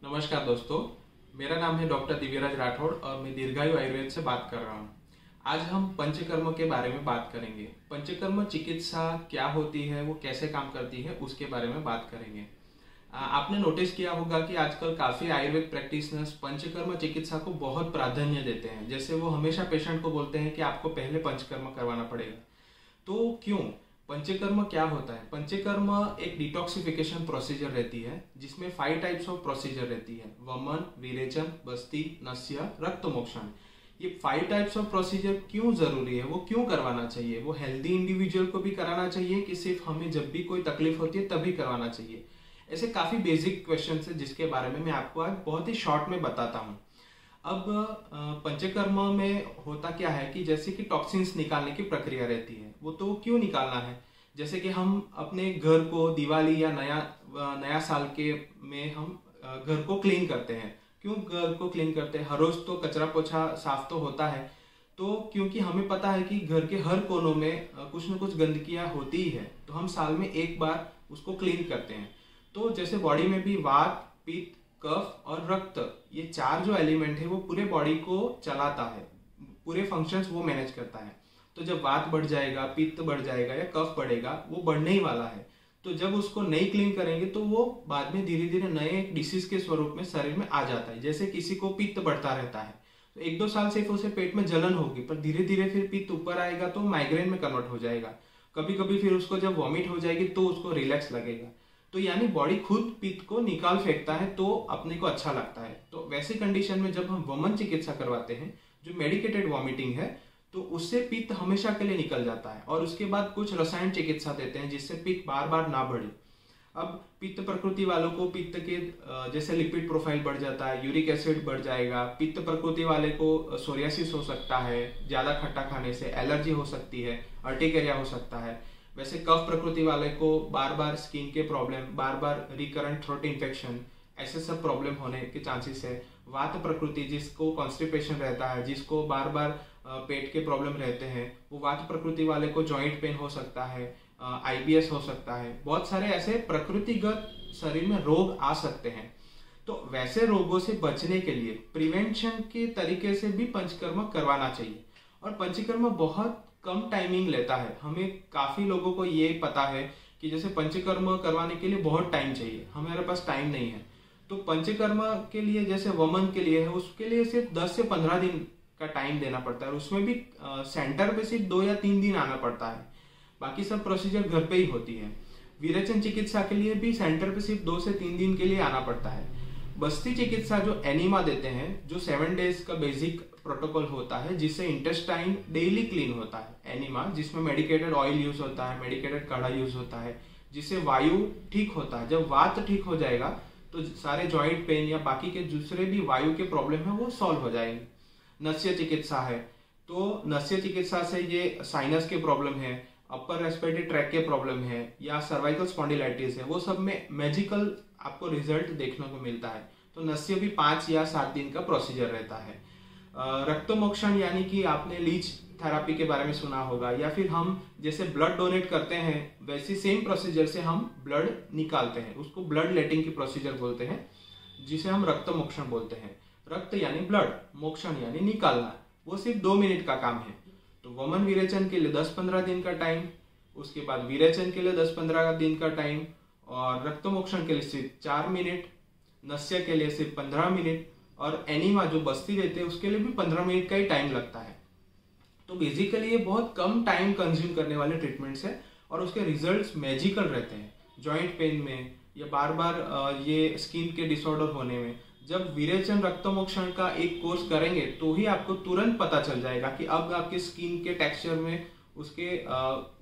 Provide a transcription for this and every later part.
नमस्कार दोस्तों, मेरा नाम है डॉक्टर दिव्यराज राठौड़ और मैं दीर्घायु आयुर्वेद से बात कर रहा हूँ। आज हम पंचकर्म के बारे में बात करेंगे। पंचकर्म चिकित्सा क्या होती है, वो कैसे काम करती है, उसके बारे में बात करेंगे। आपने नोटिस किया होगा कि आजकल काफ़ी आयुर्वेद प्रैक्टिशनर्स पंचकर्म चिकित्सा को बहुत प्राधान्य देते हैं। जैसे वो हमेशा पेशेंट को बोलते हैं कि आपको पहले पंचकर्म करवाना पड़ेगा। तो क्यों? पंचकर्म क्या होता है? पंचकर्म एक डिटॉक्सिफिकेशन प्रोसीजर रहती है जिसमें 5 टाइप्स ऑफ प्रोसीजर रहती है: वमन, विरेचन, बस्ती, नस्य, रक्त मोक्षण। ये 5 टाइप्स ऑफ प्रोसीजर क्यों जरूरी है, वो क्यों करवाना चाहिए? वो हेल्दी इंडिविजुअल को भी कराना चाहिए कि सिर्फ हमें जब भी कोई तकलीफ होती है तभी करवाना चाहिए? ऐसे काफी बेसिक क्वेश्चन है जिसके बारे में मैं आपको आज बहुत ही शॉर्ट में बताता हूँ। अब पंचकर्म में होता क्या है कि जैसे कि टॉक्सिन्स निकालने की प्रक्रिया रहती है, वो तो क्यों निकालना है? जैसे कि हम अपने घर को दिवाली या नया साल के में हम घर को क्लीन करते हैं। क्यों घर को क्लीन करते हैं? हर रोज तो कचरा पोछा साफ तो होता है, तो क्योंकि हमें पता है कि घर के हर कोनों में कुछ न कुछ गंदगियां होती ही है, तो हम साल में एक बार उसको क्लीन करते हैं। तो जैसे बॉडी में भी वात, पित्त, कफ और रक्त, ये 4 जो एलिमेंट है वो पूरे बॉडी को चलाता है, पूरे फंक्शंस वो मैनेज करता है। तो जब वात बढ़ जाएगा, पित्त बढ़ जाएगा या कफ बढ़ेगा, वो बढ़ने ही वाला है। तो जब उसको नहीं क्लीन करेंगे तो वो बाद में धीरे धीरे नए डिसीज के स्वरूप में शरीर में आ जाता है। जैसे किसी को पित्त बढ़ता रहता है तो 1-2 साल सिर्फ उसे पेट में जलन होगी, पर धीरे धीरे फिर पित्त ऊपर आएगा तो माइग्रेन में कन्वर्ट हो जाएगा। कभी कभी फिर उसको जब वॉमिट हो जाएगी तो उसको रिलैक्स लगेगा। तो यानी बॉडी खुद पित्त को निकाल फेंकता है तो अपने को अच्छा लगता है। तो वैसी कंडीशन में जब हम वमन चिकित्सा करवाते हैं, जो मेडिकेटेड वॉमिटिंग है, तो उससे पित्त हमेशा के लिए निकल जाता है। और उसके बाद कुछ रसायन चिकित्सा देते हैं जिससे पित्त बार बार ना बढ़े। अब पित्त प्रकृति वालों को पित्त के जैसे लिपिड प्रोफाइल बढ़ जाता है, यूरिक एसिड बढ़ जाएगा। पित्त प्रकृति वाले को सोरियासिस हो सकता है, ज्यादा खट्टा खाने से एलर्जी हो सकती है, अर्टिकेरिया हो सकता है। वैसे कफ प्रकृति वाले को बार बार स्किन के प्रॉब्लम, बार बार रिकरेंट थ्रोट इन्फेक्शन, ऐसे सब प्रॉब्लम होने के चांसेस है। वात प्रकृति जिसको कॉन्स्टिपेशन रहता है, जिसको बार बार पेट के प्रॉब्लम रहते हैं, वो वात प्रकृति वाले को जॉइंट पेन हो सकता है, आईबीएस हो सकता है। बहुत सारे ऐसे प्रकृतिगत शरीर में रोग आ सकते हैं। तो वैसे रोगों से बचने के लिए प्रिवेंशन के तरीके से भी पंचकर्म करवाना चाहिए। और पंचकर्म बहुत कम टाइमिंग लेता है। हमें काफी लोगों को ये पता है कि जैसे पंचकर्म करवाने के लिए बहुत टाइम चाहिए, हमारे पास टाइम नहीं है। तो पंचकर्म के लिए जैसे वमन के लिए है, उसके लिए सिर्फ 10 से 15 दिन का टाइम देना पड़ता है। उसमें भी सेंटर पे सिर्फ 2 या 3 दिन आना पड़ता है, बाकी सब प्रोसीजर घर पे ही होती है। विरेचन चिकित्सा के लिए भी सेंटर पे सिर्फ 2 से 3 दिन के लिए आना पड़ता है। बस्ती चिकित्सा जो एनिमा देते हैं, जो 7 डेज का बेसिक प्रोटोकॉल होता है, जिससे इंटेस्टाइन डेली क्लीन होता है। एनिमा जिसमें मेडिकेटेड ऑयल यूज होता है, मेडिकेटेड काढ़ा यूज होता है, जिससे वायु ठीक होता है। जब वात ठीक हो जाएगा तो सारे जॉइंट पेन या बाकी के दूसरे भी वायु के प्रॉब्लम है वो सॉल्व हो जाएंगे। नस्य चिकित्सा है, तो नस्य चिकित्सा से ये साइनस के प्रॉब्लम है, अपर रेस्पिरेटरी ट्रैक के प्रॉब्लम है या सर्वाइकल स्पॉन्डिलाइटिस है, वो सब में मैजिकल आपको रिजल्ट देखने को मिलता है। तो नस्य भी 5 या 7 दिन का प्रोसीजर रहता है। रक्त मोक्षण यानी कि आपने लीच थेरापी के बारे में सुना होगा, या फिर हम जैसे ब्लड डोनेट करते हैं वैसी सेम प्रोसीजर से हम ब्लड निकालते हैं, उसको ब्लड लेटिंग की प्रोसीजर बोलते हैं, जिसे हम रक्त मोक्षण बोलते हैं। रक्त यानी ब्लड, मोक्षण यानी निकालना, वो सिर्फ 2 मिनट का काम है। तो वमन विरेचन के लिए 10-15 दिन का टाइम, उसके बाद विरेचन के लिए 10-15 दिन का टाइम, और रक्त मोक्षण के लिए सिर्फ 4 मिनट, नस्य के लिए सिर्फ 15 मिनट, और एनिमा जो बस्ती देते हैं उसके लिए भी 15 मिनट का ही टाइम लगता है। तो बेसिकली ये बहुत कम टाइम कंज्यूम करने वाले ट्रीटमेंट्स है और उसके रिजल्ट्स मैजिकल रहते हैं। जॉइंट पेन में या बार बार ये स्किन के डिसऑर्डर होने में, जब विरेचन रक्त मोक्षण का एक कोर्स करेंगे तो ही आपको तुरंत पता चल जाएगा कि अब आपके स्किन के टेक्सचर में उसके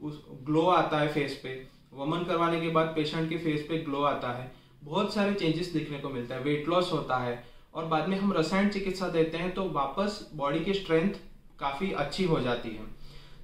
उस ग्लो आता है फेस पे। वमन करवाने के बाद पेशेंट के फेस पे ग्लो आता है, बहुत सारे चेंजेस देखने को मिलता है, वेट लॉस होता है, और बाद में हम रसायन चिकित्सा देते हैं तो वापस बॉडी की स्ट्रेंथ काफी अच्छी हो जाती है।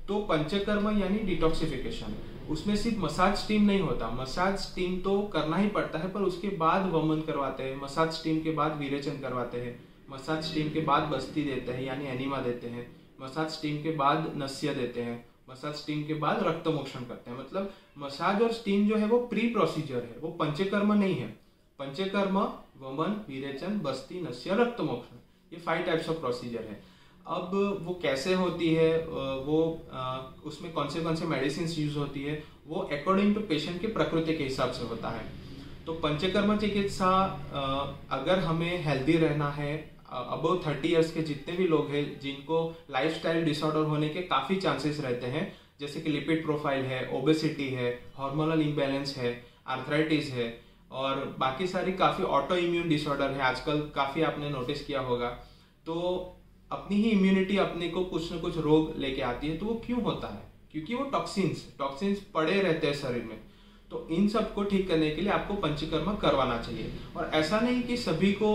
तो पंचकर्म यानी डिटॉक्सिफिकेशन, उसमें सिर्फ मसाज स्टीम नहीं होता। मसाज स्टीम तो करना ही पड़ता है, पर उसके बाद वमन करवाते हैं, मसाज स्टीम के बाद विरेचन करवाते हैं, मसाज स्टीम के बाद बस्ती देते हैं यानी एनिमा देते हैं, मसाज स्टीम के बाद नस्य देते हैं, मसाज स्टीम के बाद रक्त मोक्षण करते हैं। मतलब मसाज और स्टीम जो है वो प्री प्रोसीजर है, वो पंचकर्म नहीं है। पंचकर्म, वमन, विरेचन, बस्ती, नस्य, रक्त मोक्षण, ये 5 टाइप्स ऑफ प्रोसीजर है। अब वो कैसे होती है, वो उसमें कौन से मेडिसिन यूज होती है, वो अकॉर्डिंग टू पेशेंट की प्रकृति के हिसाब से होता है। तो पंचकर्म चिकित्सा अगर हमें हेल्दी रहना है, अबव 30 इयर्स के जितने भी लोग हैं जिनको लाइफस्टाइल डिसऑर्डर होने के काफ़ी चांसेस रहते हैं, जैसे कि लिपिड प्रोफाइल है, ओबेसिटी है, हार्मोनल इम्बैलेंस है, आर्थराइटिस है और बाकी सारी काफ़ी ऑटो इम्यून डिसऑर्डर है, आजकल काफ़ी आपने नोटिस किया होगा। तो अपनी ही इम्यूनिटी अपने को कुछ न कुछ रोग लेके आती है। तो वो क्यों होता है? क्योंकि वो टॉक्सिन्स पड़े रहते हैं शरीर में। तो इन सब को ठीक करने के लिए आपको पंचकर्म करवाना चाहिए। और ऐसा नहीं कि सभी को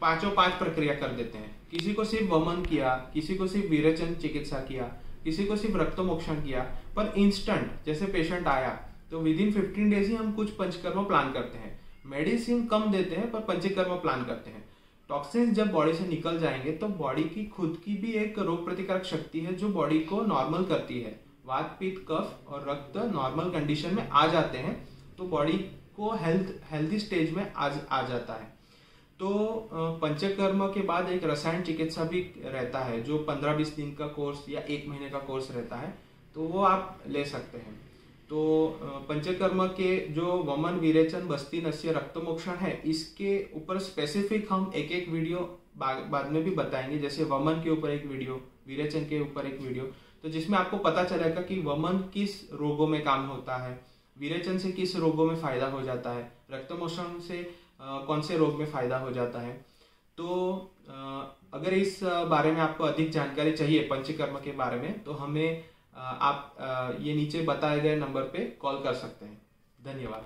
5 प्रक्रिया कर देते हैं। किसी को सिर्फ वमन किया, किसी को सिर्फ विरेचन चिकित्सा किया, किसी को सिर्फ रक्त मोक्षण किया। पर इंस्टेंट जैसे पेशेंट आया तो विद इन 15 डेज ही हम कुछ पंचकर्म प्लान करते हैं। मेडिसिन कम देते हैं पर पंचकर्म प्लान करते हैं। टॉक्सिन्स जब बॉडी से निकल जाएंगे तो बॉडी की खुद की भी एक रोग प्रतिकारक शक्ति है जो बॉडी को नॉर्मल करती है। वात, पित्त, कफ और रक्त नॉर्मल कंडीशन में आ जाते हैं तो बॉडी को हेल्थी स्टेज में आ जाता है। तो पंचकर्म के बाद एक रसायन चिकित्सा भी रहता है जो 15-20 दिन का कोर्स या 1 महीने का कोर्स रहता है, तो वो आप ले सकते हैं। तो पंचकर्म के जो वमन, विरेचन, बस्ती, नस्य, रक्त मोक्षण है, इसके ऊपर स्पेसिफिक हम एक वीडियो बाद में भी बताएंगे। जैसे वमन के ऊपर एक वीडियो, विरेचन के ऊपर एक वीडियो, तो जिसमें आपको पता चलेगा कि वमन किस रोगों में काम होता है, विरेचन से किस रोगों में फायदा हो जाता है, रक्त मोक्षण से कौन से रोग में फायदा हो जाता है। तो अगर इस बारे में आपको अधिक जानकारी चाहिए पंचकर्म के बारे में, तो हमें आप ये नीचे बताए गए नंबर पे कॉल कर सकते हैं। धन्यवाद।